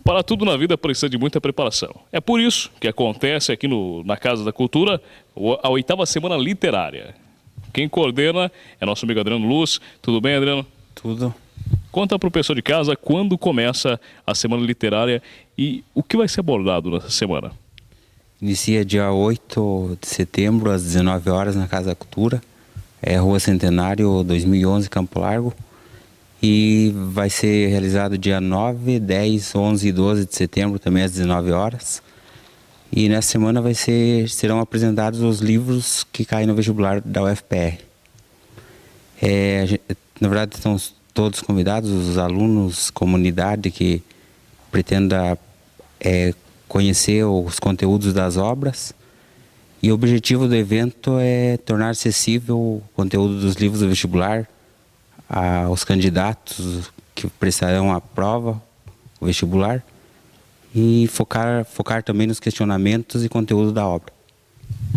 Para tudo na vida precisa de muita preparação. É por isso que acontece aqui na Casa da Cultura a 8ª Semana Literária. Quem coordena é nosso amigo Adriano Luz. Tudo bem, Adriano? Tudo. Conta para o pessoal de casa quando começa a Semana Literária e o que vai ser abordado nessa semana. Inicia dia 8 de setembro, às 19 horas, na Casa da Cultura. Rua Centenário, 2011, Campo Largo. E vai ser realizado dia 9, 10, 11 e 12 de setembro, também às 19 horas. E nessa semana serão apresentados os livros que caem no vestibular da UFPR. Na verdade, estão todos convidados, os alunos, comunidade que pretenda conhecer os conteúdos das obras. E o objetivo do evento é tornar acessível o conteúdo dos livros do vestibular aos candidatos que prestarão a prova, o vestibular, e focar também nos questionamentos e conteúdo da obra.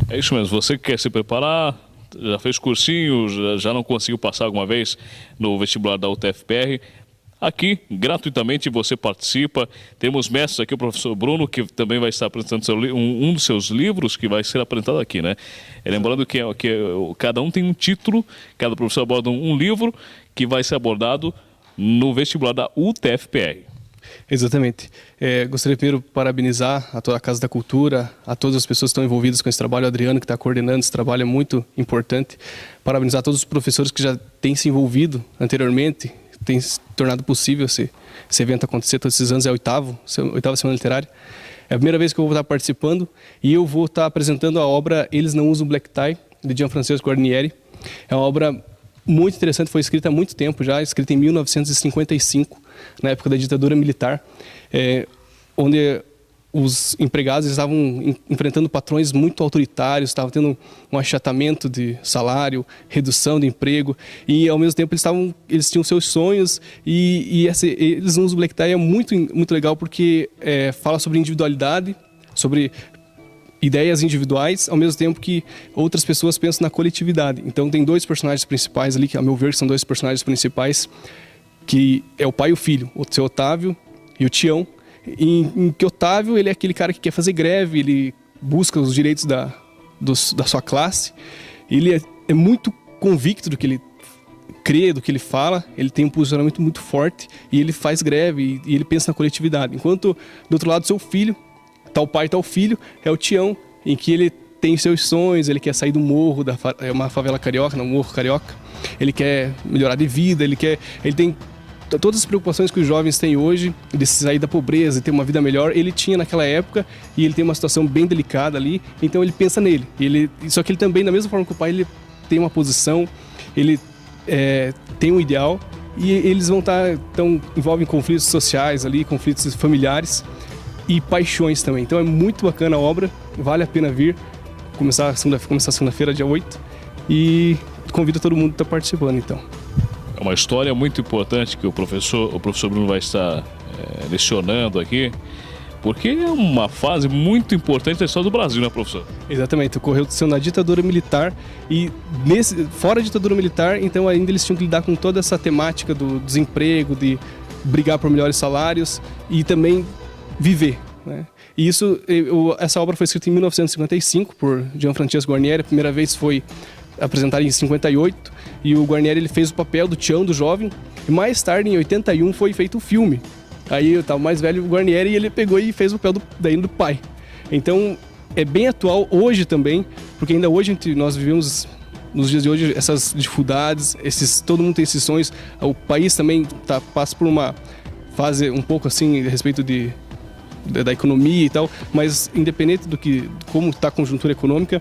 É isso mesmo, você que quer se preparar, já fez cursinho, já não conseguiu passar alguma vez no vestibular da UTFPR, aqui, gratuitamente, você participa. Temos mestres aqui, o professor Bruno, que também vai estar apresentando um dos seus livros que vai ser apresentado aqui, né? Lembrando que cada um tem um título, cada professor aborda um livro que vai ser abordado no vestibular da UTFPR. Exatamente. Gostaria primeiro de parabenizar a toda a Casa da Cultura, a todas as pessoas que estão envolvidas com esse trabalho, o Adriano que está coordenando esse trabalho é muito importante. Parabenizar todos os professores que já têm se envolvido anteriormente, tem se tornado possível esse evento acontecer todos esses anos. É a oitava Semana Literária. É a primeira vez que eu vou estar participando e eu vou estar apresentando a obra Eles Não Usam Black Tie, de Gianfrancesco Guarnieri. É uma obra muito interessante, foi escrita há muito tempo já, escrita em 1955, na época da ditadura militar, onde os empregados estavam enfrentando patrões muito autoritários, estavam tendo um achatamento de salário, redução de emprego, e ao mesmo tempo eles tinham seus sonhos, Eles Não Usam Black Tie é muito, muito legal porque fala sobre individualidade, sobre ideias individuais, ao mesmo tempo que outras pessoas pensam na coletividade. Então tem dois personagens principais ali, que a meu ver são dois personagens principais, que é o pai e o filho, o seu Otávio e o Tião, em que Otávio ele é aquele cara que quer fazer greve, ele busca os direitos da sua classe, ele é muito convicto do que ele crê, do que ele fala, ele tem um posicionamento muito forte e ele faz greve e ele pensa na coletividade. Enquanto do outro lado seu filho, tal pai, tal filho, é o Tião, em que ele tem seus sonhos, ele quer sair do morro, uma favela carioca, no morro carioca, ele quer melhorar de vida, ele tem todas as preocupações que os jovens têm hoje, de sair da pobreza e ter uma vida melhor, ele tinha naquela época, e ele tem uma situação bem delicada ali, então ele pensa nele. Só que ele também, da mesma forma que o pai, ele tem uma posição, ele tem um ideal, e eles envolvem conflitos sociais ali, conflitos familiares e paixões também. Então é muito bacana a obra, vale a pena vir, começar segunda-feira, dia 8, e convido todo mundo a estar participando, então. É uma história muito importante que o professor Bruno vai estar lecionando aqui, porque é uma fase muito importante da história do Brasil, né, professor? Exatamente, ocorreu na ditadura militar e fora da ditadura militar, então ainda eles tinham que lidar com toda essa temática do desemprego, de brigar por melhores salários e também viver, né? E essa obra foi escrita em 1955 por Gianfrancesco Guarnieri, a primeira vez foi apresentada em 58, e o Guarnieri ele fez o papel do Tião, do jovem, e mais tarde, em 81, foi feito o filme. Aí o mais velho, o Guarnieri, e ele pegou e fez o papel do pai. Então, é bem atual hoje também, porque ainda hoje nós vivemos, nos dias de hoje, essas dificuldades, todo mundo tem esses sonhos, o país também passa por uma fase um pouco assim, a respeito da economia e tal, mas independente como está a conjuntura econômica,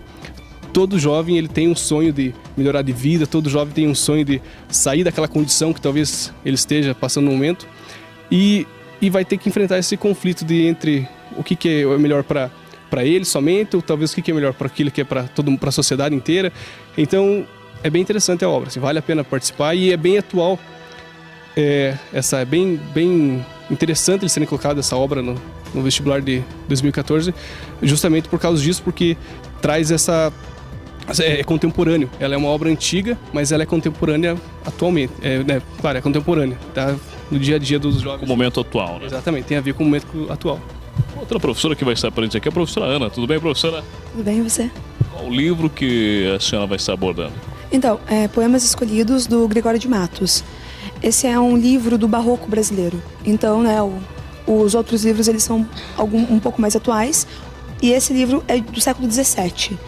todo jovem ele tem um sonho de melhorar de vida, todo jovem tem um sonho de sair daquela condição que talvez ele esteja passando no momento e vai ter que enfrentar esse conflito entre o que é melhor para ele somente, ou talvez o que é melhor para aquilo que é para a sociedade inteira. Então é bem interessante a obra, assim, vale a pena participar e é bem atual. É bem interessante eles terem colocado essa obra no vestibular de 2014, justamente por causa disso, porque traz é contemporâneo. Ela é uma obra antiga, mas ela é contemporânea atualmente. Claro, é contemporânea, tá? no dia a dia dos jovens. O momento atual, né? Exatamente, tem a ver com o momento atual. Outra professora que vai estar presente aqui é a professora Ana. Tudo bem, professora? Tudo bem, e você? Qual o livro que a senhora vai estar abordando? Então, Poemas Escolhidos, do Gregório de Matos. Esse é um livro do barroco brasileiro. Então, né, os outros livros eles são um pouco mais atuais. E esse livro é do século XVII.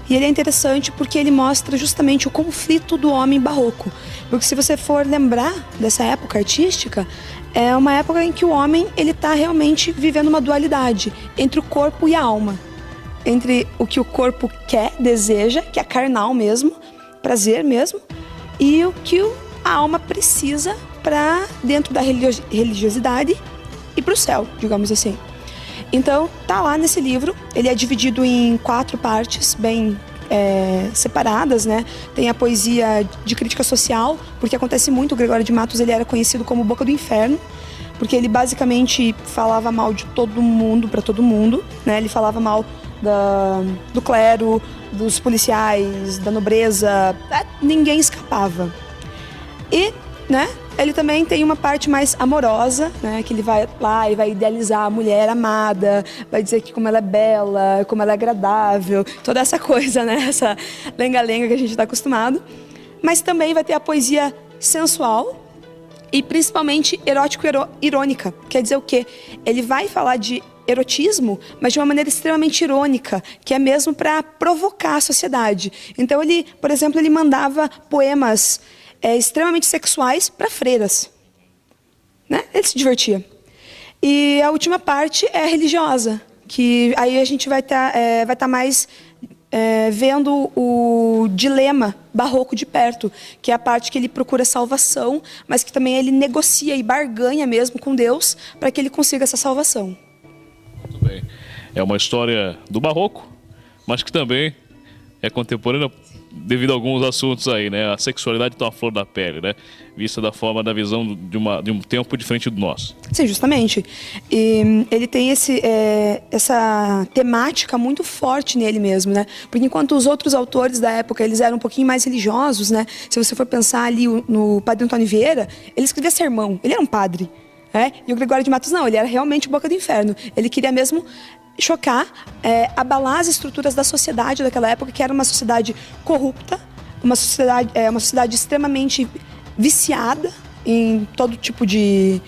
E ele é interessante porque ele mostra justamente o conflito do homem barroco. Porque se você for lembrar dessa época artística, é uma época em que o homem ele está realmente vivendo uma dualidade entre o corpo e a alma. Entre o que o corpo quer, deseja, que é carnal mesmo, prazer mesmo, e o que a alma precisa para dentro da religiosidade e para o céu, digamos assim. Então, tá lá nesse livro, ele é dividido em 4 partes, bem separadas, né? Tem a poesia de crítica social, porque acontece muito, o Gregório de Matos ele era conhecido como Boca do Inferno, porque ele basicamente falava mal de todo mundo para todo mundo, né? Ele falava mal do clero, dos policiais, da nobreza, ninguém escapava. E, né, ele também tem uma parte mais amorosa, né, que ele vai lá e vai idealizar a mulher amada, vai dizer que como ela é bela, como ela é agradável, toda essa coisa, né, essa lenga-lenga que a gente está acostumado. Mas também vai ter a poesia sensual e principalmente erótico-irônica. Quer dizer o quê? Ele vai falar de erotismo, mas de uma maneira extremamente irônica, que é mesmo para provocar a sociedade. Então ele, por exemplo, ele mandava poemas extremamente sexuais para freiras, né? Ele se divertia. E a última parte é religiosa, que aí a gente vai tá mais vendo o dilema barroco de perto, que é a parte que ele procura salvação, mas que também ele negocia e barganha mesmo com Deus para que ele consiga essa salvação. Muito bem. É uma história do barroco, mas que também é contemporânea devido a alguns assuntos aí, né? A sexualidade está à flor da pele, né? Vista da forma da visão de um tempo diferente do nosso. Sim, justamente. E ele tem essa temática muito forte nele mesmo, né? Porque enquanto os outros autores da época, eles eram um pouquinho mais religiosos, né? Se você for pensar ali no Padre Antônio Vieira, ele escrevia sermão, ele era um padre. E o Gregório de Matos não, ele era realmente Boca do Inferno. Ele queria mesmo chocar, abalar as estruturas da sociedade daquela época, que era uma sociedade corrupta, uma sociedade extremamente viciada em todo tipo de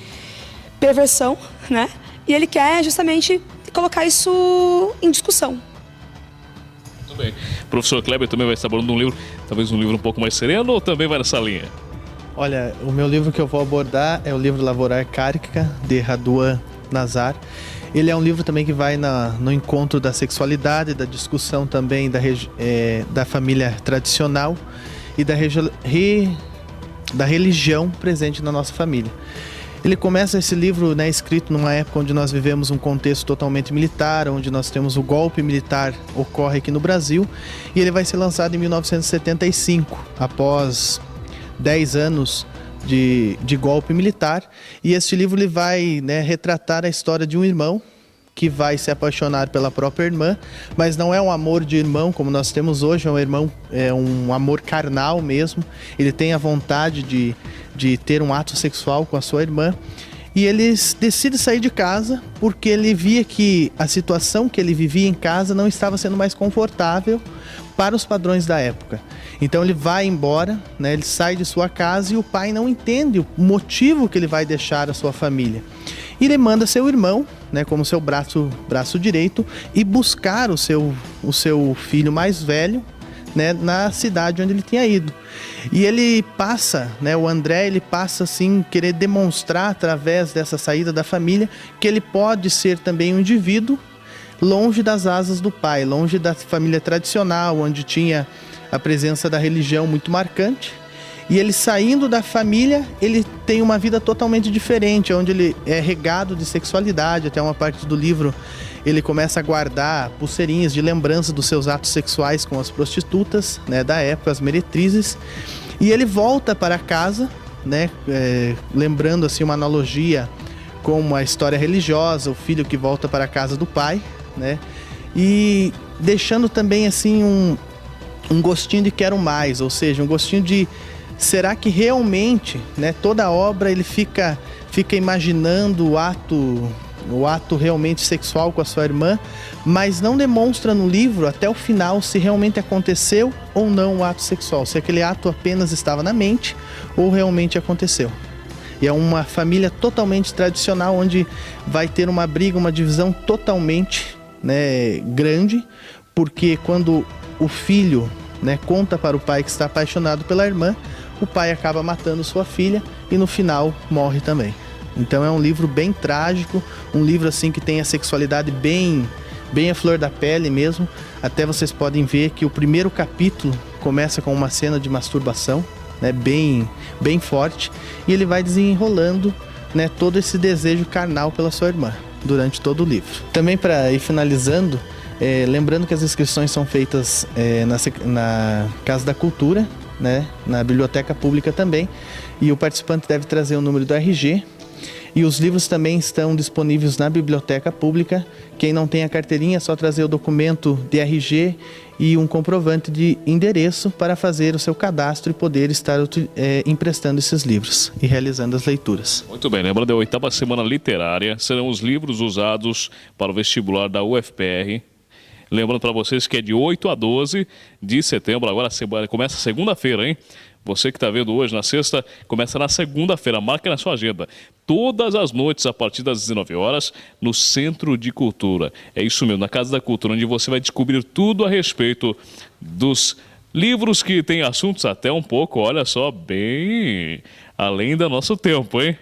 perversão, né? E ele quer justamente colocar isso em discussão. Muito bem. O professor Kleber também vai estar abordando um livro, talvez um livro um pouco mais sereno, ou também vai nessa linha? Olha, o meu livro que eu vou abordar é o livro Lavoura Arcaica, de Raduan Nazar. Ele é um livro também que vai no encontro da sexualidade, da discussão também da família tradicional e da religião presente na nossa família. Ele começa esse livro, né, escrito numa época onde nós vivemos um contexto totalmente militar, onde nós temos o golpe militar ocorre aqui no Brasil, e ele vai ser lançado em 1975, após 10 anos de golpe militar. E este livro ele vai, né, retratar a história de um irmão que vai se apaixonar pela própria irmã, mas não é um amor de irmão como nós temos hoje, é um amor carnal mesmo. Ele tem a vontade de ter um ato sexual com a sua irmã, e ele decide sair de casa porque ele via que a situação que ele vivia em casa não estava sendo mais confortável para os padrões da época. Então ele vai embora, né, ele sai de sua casa e o pai não entende o motivo que ele vai deixar a sua família. E ele manda seu irmão, né, como seu braço direito, e buscar o seu filho mais velho, né, na cidade onde ele tinha ido. E ele passa, né, o André, ele passa assim, querer demonstrar através dessa saída da família que ele pode ser também um indivíduo longe das asas do pai, longe da família tradicional, onde tinha a presença da religião muito marcante. E ele saindo da família, ele tem uma vida totalmente diferente, onde ele é regado de sexualidade. Até uma parte do livro ele começa a guardar pulseirinhas de lembrança dos seus atos sexuais com as prostitutas, né, da época, as meretrizes. E ele volta para casa, né, lembrando assim uma analogia com a história religiosa, o filho que volta para a casa do pai, né, e deixando também assim um gostinho de quero mais, ou seja, um gostinho de será que realmente, né, toda a obra ele fica fica imaginando o ato realmente sexual com a sua irmã, mas não demonstra no livro até o final se realmente aconteceu ou não o ato sexual, se aquele ato apenas estava na mente ou realmente aconteceu. E é uma família totalmente tradicional, onde vai ter uma briga, uma divisão totalmente, né, grande, porque quando o filho, né, conta para o pai que está apaixonado pela irmã, o pai acaba matando sua filha e no final morre também. Então é um livro bem trágico, um livro assim que tem a sexualidade bem à flor da pele mesmo. Até vocês podem ver que o primeiro capítulo começa com uma cena de masturbação, né, bem forte, e ele vai desenrolando, né, todo esse desejo carnal pela sua irmã durante todo o livro. Também, para ir finalizando, lembrando que as inscrições são feitas na Casa da Cultura, né, na Biblioteca Pública também, e o participante deve trazer o número do RG. E os livros também estão disponíveis na Biblioteca Pública. Quem não tem a carteirinha é só trazer o documento de RG e um comprovante de endereço para fazer o seu cadastro e poder estar emprestando esses livros e realizando as leituras. Muito bem, lembrando, a 8ª Semana Literária serão os livros usados para o vestibular da UFPR. Lembrando para vocês que é de 8 a 12 de setembro, agora começa segunda-feira, hein? Você que está vendo hoje na sexta, começa na segunda-feira, marque na sua agenda. Todas as noites, a partir das 19 horas, no Centro de Cultura. É isso mesmo, na Casa da Cultura, onde você vai descobrir tudo a respeito dos livros que têm assuntos até um pouco, olha só, bem além do nosso tempo, hein?